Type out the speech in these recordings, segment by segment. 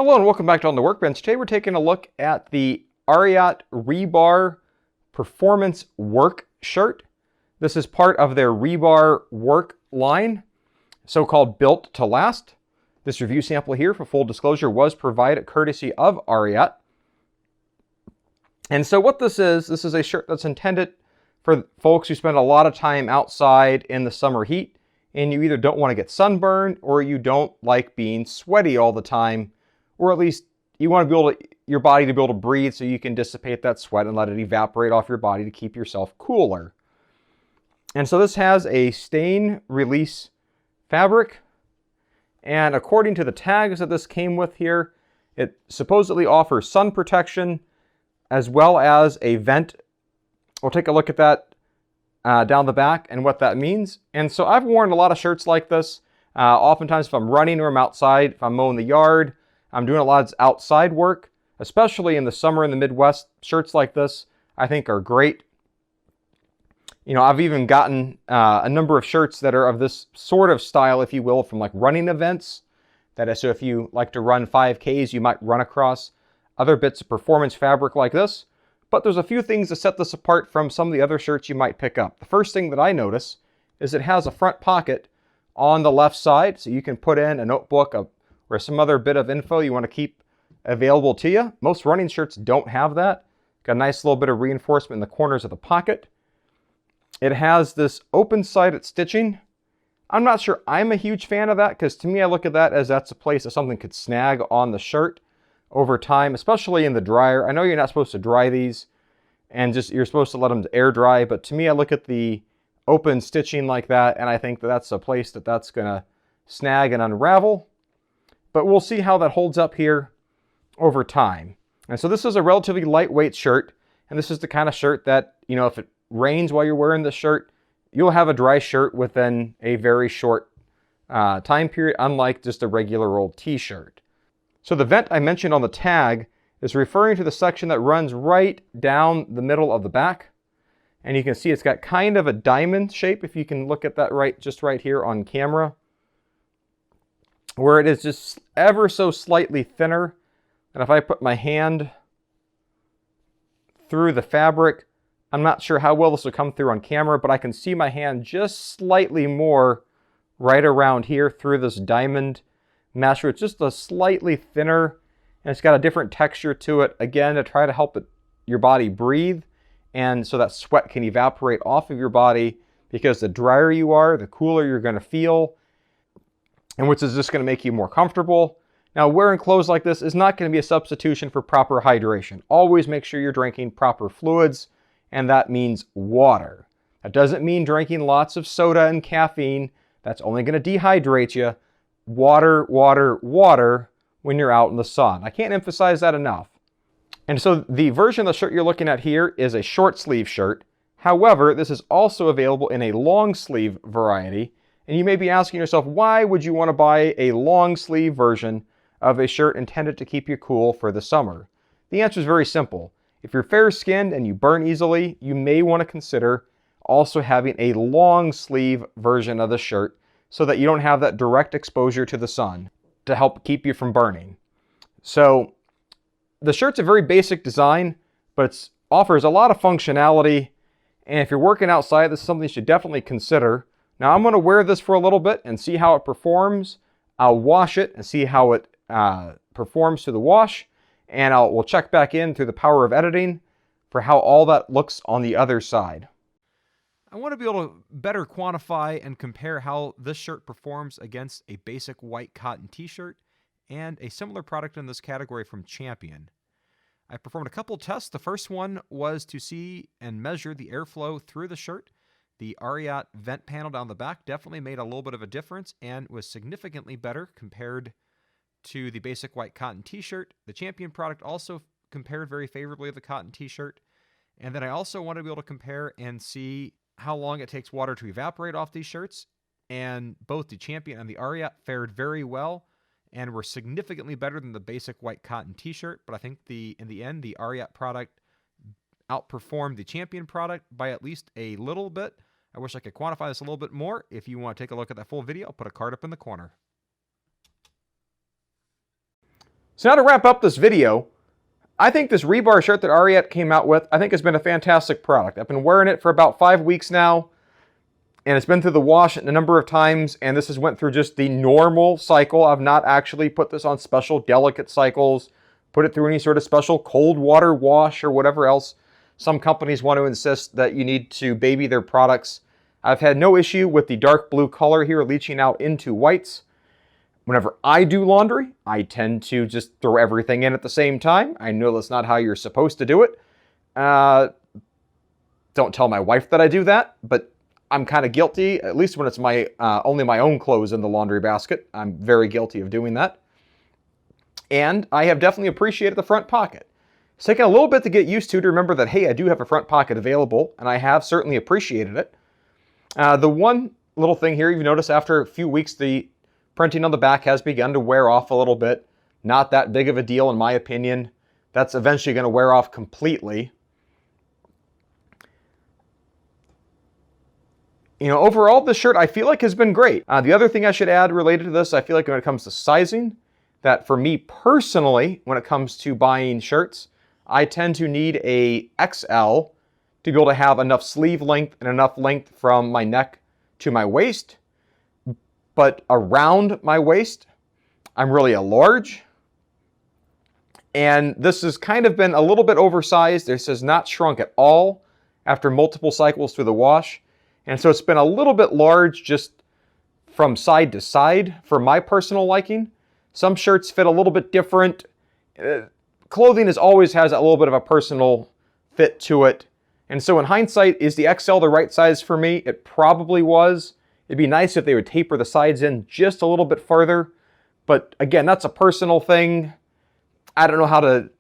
Hello and welcome back to On the Workbench. Today we're taking a look at the Ariat Rebar Performance Work shirt. This is part of their Rebar Work line, so-called Built to Last. This review sample here, for full disclosure, was provided courtesy of Ariat. And so what this is a shirt that's intended for folks who spend a lot of time outside in the summer heat, and you either don't want to get sunburned or you don't like being sweaty all the time, or at least you want to be able to, your body to be able to breathe so you can dissipate that sweat and let it evaporate off your body to keep yourself cooler. And so this has a stain release fabric, and according to the tags that this came with here, it supposedly offers sun protection as well as a vent. We'll take a look at that down the back and what that means. And so I've worn a lot of shirts like this. Oftentimes if I'm running or I'm outside, if I'm mowing the yard, I'm doing a lot of outside work, especially in the summer in the Midwest. Shirts like this I think are great. You know, I've even gotten a number of shirts that are of this sort of style, if you will, from like running events. That is, so if you like to run 5Ks, you might run across other bits of performance fabric like this. But there's a few things that set this apart from some of the other shirts you might pick up. The first thing that I notice is it has a front pocket on the left side, so you can put in a notebook or some other bit of info you want to keep available to you. Most running shirts don't have that. Got a nice little bit of reinforcement in the corners of the pocket. It has this open-sided stitching. I'm not sure I'm a huge fan of that, because to me I look at that as that's a place that something could snag on the shirt over time, especially in the dryer. I know you're not supposed to dry these and you're supposed to let them air dry, but to me I look at the open stitching like that and I think that that's a place that's going to snag and unravel. But we'll see how that holds up here over time. And so this is a relatively lightweight shirt, and this is the kind of shirt that, you know, if it rains while you're wearing this shirt, you'll have a dry shirt within a very short time period, unlike just a regular old t-shirt. So the vent I mentioned on the tag is referring to the section that runs right down the middle of the back. And you can see it's got kind of a diamond shape, if you can look at that just right here on camera, where it is just ever so slightly thinner. And if I put my hand through the fabric, I'm not sure how well this will come through on camera, but I can see my hand just slightly more right around here through this diamond mesh, where it's just a slightly thinner, and it's got a different texture to it, again, to try to help your body breathe, and so that sweat can evaporate off of your body, because the drier you are, the cooler you're going to feel, and which is just going to make you more comfortable. Now, wearing clothes like this is not going to be a substitution for proper hydration. Always make sure you're drinking proper fluids, and that means water. That doesn't mean drinking lots of soda and caffeine. That's only going to dehydrate you. Water, water, water when you're out in the sun. I can't emphasize that enough. And so the version of the shirt you're looking at here is a short sleeve shirt. However, this is also available in a long sleeve variety. And you may be asking yourself, why would you want to buy a long sleeve version of a shirt intended to keep you cool for the summer? The answer is very simple. If you're fair-skinned and you burn easily, you may want to consider also having a long sleeve version of the shirt so that you don't have that direct exposure to the sun to help keep you from burning. So the shirt's a very basic design, but it offers a lot of functionality. And if you're working outside, this is something you should definitely consider. Now I'm going to wear this for a little bit and see how it performs. I'll wash it and see how it performs to the wash. And we'll check back in through the power of editing for how all that looks on the other side. I want to be able to better quantify and compare how this shirt performs against a basic white cotton t-shirt and a similar product in this category from Champion. I performed a couple tests. The first one was to see and measure the airflow through the shirt. The Ariat vent panel down the back definitely made a little bit of a difference and was significantly better compared to the basic white cotton t-shirt. The Champion product also compared very favorably to the cotton t-shirt. And then I also wanted to be able to compare and see how long it takes water to evaporate off these shirts. And both the Champion and the Ariat fared very well and were significantly better than the basic white cotton t-shirt. But I think in the end, the Ariat product outperformed the Champion product by at least a little bit. I wish I could quantify this a little bit more. If you want to take a look at that full video, I'll put a card up in the corner. So now to wrap up this video, I think this rebar shirt that Ariat came out with, I think has been a fantastic product. I've been wearing it for about 5 weeks now, and it's been through the wash a number of times, and this has went through just the normal cycle. I've not actually put this on special delicate cycles, put it through any sort of special cold water wash or whatever else some companies want to insist that you need to baby their products. I've had no issue with the dark blue color here leaching out into whites. Whenever I do laundry, I tend to just throw everything in at the same time. I know that's not how you're supposed to do it. Don't tell my wife that I do that, but I'm kind of guilty, at least when it's my only my own clothes in the laundry basket. I'm very guilty of doing that. And I have definitely appreciated the front pocket. It's taken a little bit to get used to remember that, hey, I do have a front pocket available, and I have certainly appreciated it. The one little thing here, you've noticed after a few weeks, the printing on the back has begun to wear off a little bit. Not that big of a deal in my opinion. That's eventually going to wear off completely. You know, overall, this shirt I feel like has been great. The other thing I should add related to this, I feel like when it comes to sizing, that for me personally, when it comes to buying shirts, I tend to need a XL to be able to have enough sleeve length and enough length from my neck to my waist. But around my waist, I'm really a large. And this has kind of been a little bit oversized. This has not shrunk at all after multiple cycles through the wash. And so it's been a little bit large just from side to side for my personal liking. Some shirts fit a little bit different. Clothing always has a little bit of a personal fit to it. And so in hindsight, is the XL the right size for me? It probably was. It'd be nice if they would taper the sides in just a little bit further. But again, that's a personal thing. I don't know how to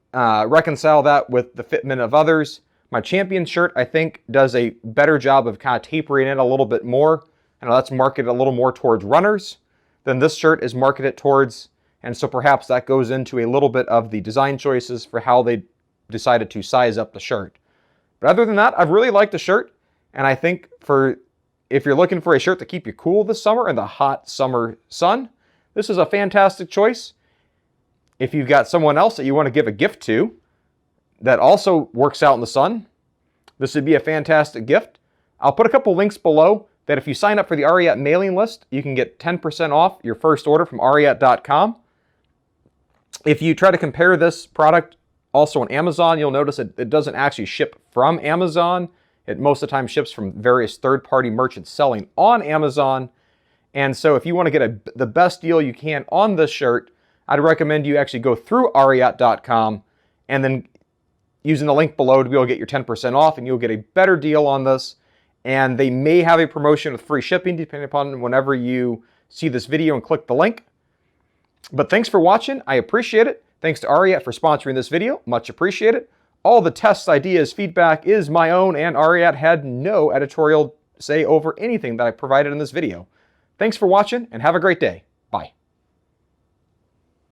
reconcile that with the fitment of others. My Champion shirt, I think, does a better job of kind of tapering it a little bit more. I know that's marketed a little more towards runners than this shirt is marketed towards. And so perhaps that goes into a little bit of the design choices for how they decided to size up the shirt. But other than that, I've really liked the shirt. And I think if you're looking for a shirt to keep you cool this summer in the hot summer sun, this is a fantastic choice. If you've got someone else that you want to give a gift to that also works out in the sun, this would be a fantastic gift. I'll put a couple links below that if you sign up for the Ariat mailing list, you can get 10% off your first order from Ariat.com. If you try to compare this product also on Amazon, you'll notice that it doesn't actually ship from Amazon. It most of the time ships from various third-party merchants selling on Amazon. And so if you want to get the best deal you can on this shirt, I'd recommend you actually go through Ariat.com and then using the link below to be able to get your 10% off, and you'll get a better deal on this. And they may have a promotion with free shipping depending upon whenever you see this video and click the link. But thanks for watching. I appreciate it. Thanks to Ariat for sponsoring this video. Much appreciated. All the tests, ideas, feedback is my own, and Ariat had no editorial say over anything that I provided in this video. Thanks for watching, and have a great day.